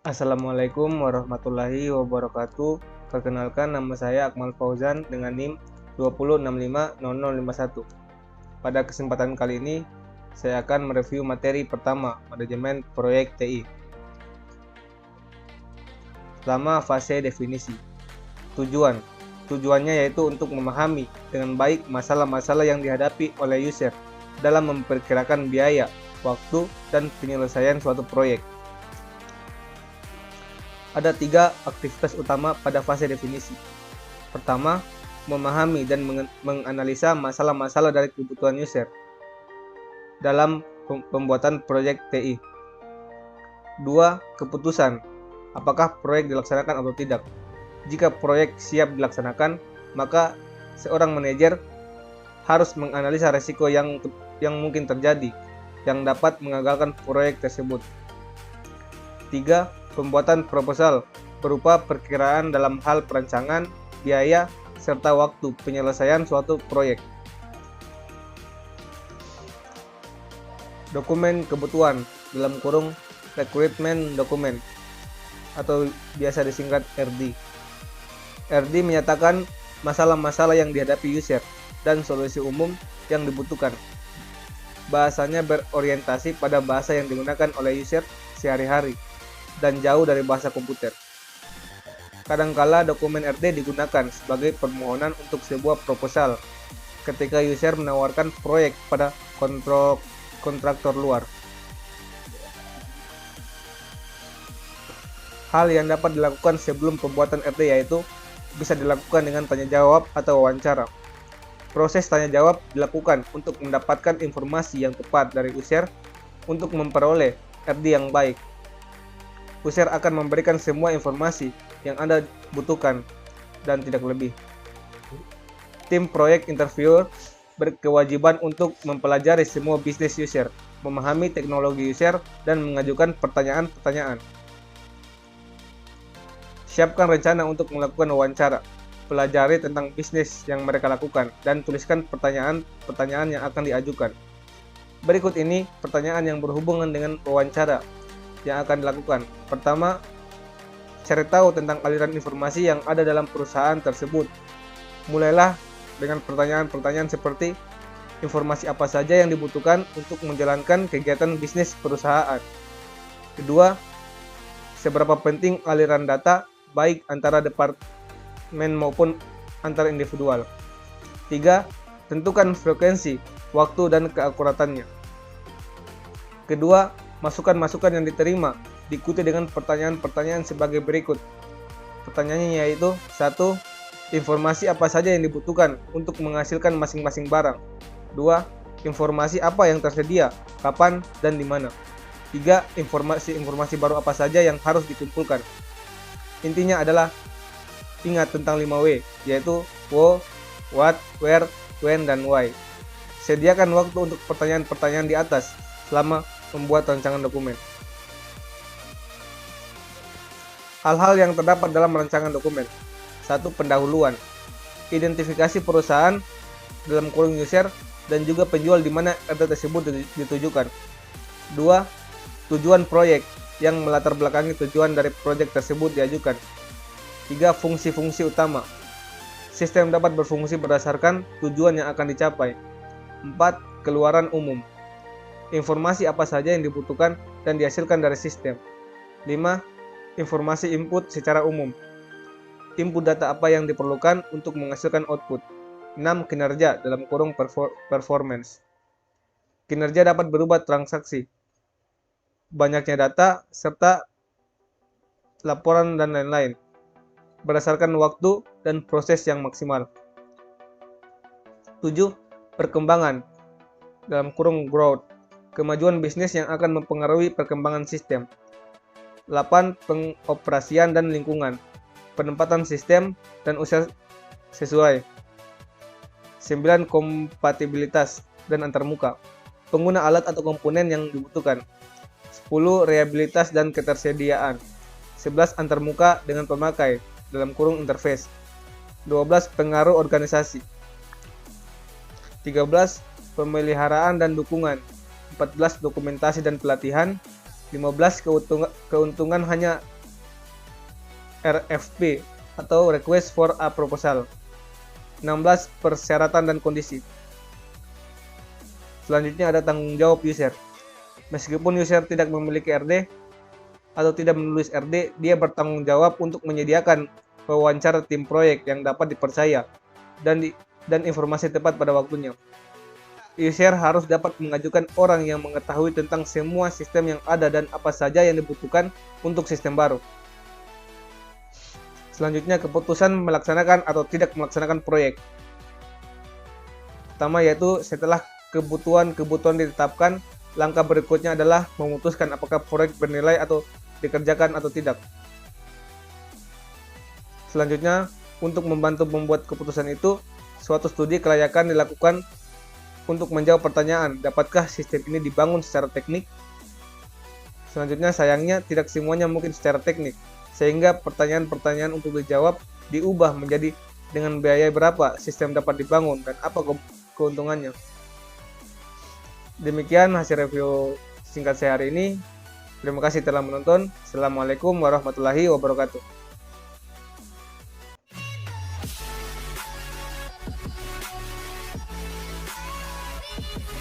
Assalamualaikum warahmatullahi wabarakatuh. Perkenalkan, nama saya Akmal Fauzan dengan NIM 20650051. Pada kesempatan kali ini, saya akan mereview materi pertama, manajemen proyek TI. Pertama, fase definisi. Tujuannya yaitu untuk memahami dengan baik masalah-masalah yang dihadapi oleh user dalam memperkirakan biaya, waktu, dan penyelesaian suatu proyek. Ada 3 aktivitas utama pada fase definisi. Pertama, memahami dan menganalisa masalah-masalah dari kebutuhan user dalam pembuatan proyek TI. 2. Keputusan, apakah proyek dilaksanakan atau tidak. Jika proyek siap dilaksanakan, maka seorang manajer harus menganalisa risiko yang mungkin terjadi yang dapat mengagalkan proyek tersebut. 3. Pembuatan proposal berupa perkiraan dalam hal perancangan, biaya, serta waktu penyelesaian suatu proyek. Dokumen kebutuhan (Requirement Document) atau biasa disingkat RD. RD menyatakan masalah-masalah yang dihadapi user dan solusi umum yang dibutuhkan. Bahasanya berorientasi pada bahasa yang digunakan oleh user sehari-hari dan jauh dari bahasa komputer. Kadangkala dokumen RD digunakan sebagai permohonan untuk sebuah proposal ketika user menawarkan proyek pada kontraktor luar. Hal yang dapat dilakukan sebelum pembuatan RD yaitu bisa dilakukan dengan tanya jawab atau wawancara. Proses tanya jawab dilakukan untuk mendapatkan informasi yang tepat dari user untuk memperoleh RD yang baik. User akan memberikan semua informasi yang Anda butuhkan dan tidak lebih. Tim proyek interviewer berkewajiban untuk mempelajari semua bisnis user, memahami teknologi user, dan mengajukan pertanyaan-pertanyaan. Siapkan rencana untuk melakukan wawancara. Pelajari tentang bisnis yang mereka lakukan dan tuliskan pertanyaan-pertanyaan yang akan diajukan. Berikut ini pertanyaan yang berhubungan dengan wawancara yang akan dilakukan. Pertama, cari tahu tentang aliran informasi yang ada dalam perusahaan tersebut. Mulailah dengan pertanyaan-pertanyaan seperti informasi apa saja yang dibutuhkan untuk menjalankan kegiatan bisnis perusahaan. Kedua, seberapa penting aliran data baik antara departemen maupun antar individual. 3. Tentukan frekuensi, waktu, dan keakuratannya. Kedua, masukan-masukan yang diterima diikuti dengan pertanyaan-pertanyaan sebagai berikut. Pertanyaannya yaitu 1. Informasi apa saja yang dibutuhkan untuk menghasilkan masing-masing barang. 2. Informasi apa yang tersedia, kapan, dan di mana. 3. Informasi baru apa saja yang harus dikumpulkan. Intinya adalah ingat tentang 5W, yaitu what, where, when, dan why. Sediakan waktu untuk pertanyaan-pertanyaan di atas selama membuat rancangan dokumen. Hal-hal yang terdapat dalam rancangan dokumen. 1. Pendahuluan. Identifikasi perusahaan (user) dan juga penjual di mana RD tersebut ditujukan. 2. Tujuan proyek yang melatar belakangi tujuan dari proyek tersebut diajukan. 3. Fungsi-fungsi utama. Sistem dapat berfungsi berdasarkan tujuan yang akan dicapai. 4. Keluaran umum. Informasi apa saja yang dibutuhkan dan dihasilkan dari sistem. 5. Informasi input secara umum. Input data apa yang diperlukan untuk menghasilkan output. 6. Kinerja (performance). Kinerja dapat berubah transaksi, banyaknya data, serta laporan dan lain-lain, berdasarkan waktu dan proses yang maksimal. 7. Perkembangan (growth). Kemajuan bisnis yang akan mempengaruhi perkembangan sistem. 8. Pengoperasian dan lingkungan. Penempatan sistem dan usaha sesuai. 9. Kompatibilitas dan antarmuka. Pengguna alat atau komponen yang dibutuhkan. 10. Reliabilitas dan ketersediaan. 11. Antarmuka dengan pemakai (interface). 12. Pengaruh organisasi. 13. Pemeliharaan dan dukungan. 14. Dokumentasi dan pelatihan. 15. Keuntungan hanya RFP atau Request for a Proposal. 16. Persyaratan dan kondisi. Selanjutnya ada tanggung jawab user. Meskipun user tidak memiliki RD atau tidak menulis RD, dia bertanggung jawab untuk menyediakan wawancara tim proyek yang dapat dipercaya dan informasi tepat pada waktunya. User harus dapat mengajukan orang yang mengetahui tentang semua sistem yang ada dan apa saja yang dibutuhkan untuk sistem baru. Selanjutnya, keputusan melaksanakan atau tidak melaksanakan proyek. Pertama yaitu setelah kebutuhan ditetapkan, langkah berikutnya adalah memutuskan apakah proyek bernilai atau dikerjakan atau tidak. Selanjutnya, untuk membantu membuat keputusan itu, suatu studi kelayakan dilakukan untuk menjawab pertanyaan, dapatkah sistem ini dibangun secara teknik? Selanjutnya, sayangnya tidak semuanya mungkin secara teknik, sehingga pertanyaan-pertanyaan untuk dijawab diubah menjadi dengan biaya berapa sistem dapat dibangun dan apa keuntungannya. Demikian hasil review singkat saya hari ini. Terima kasih telah menonton. Assalamualaikum warahmatullahi wabarakatuh.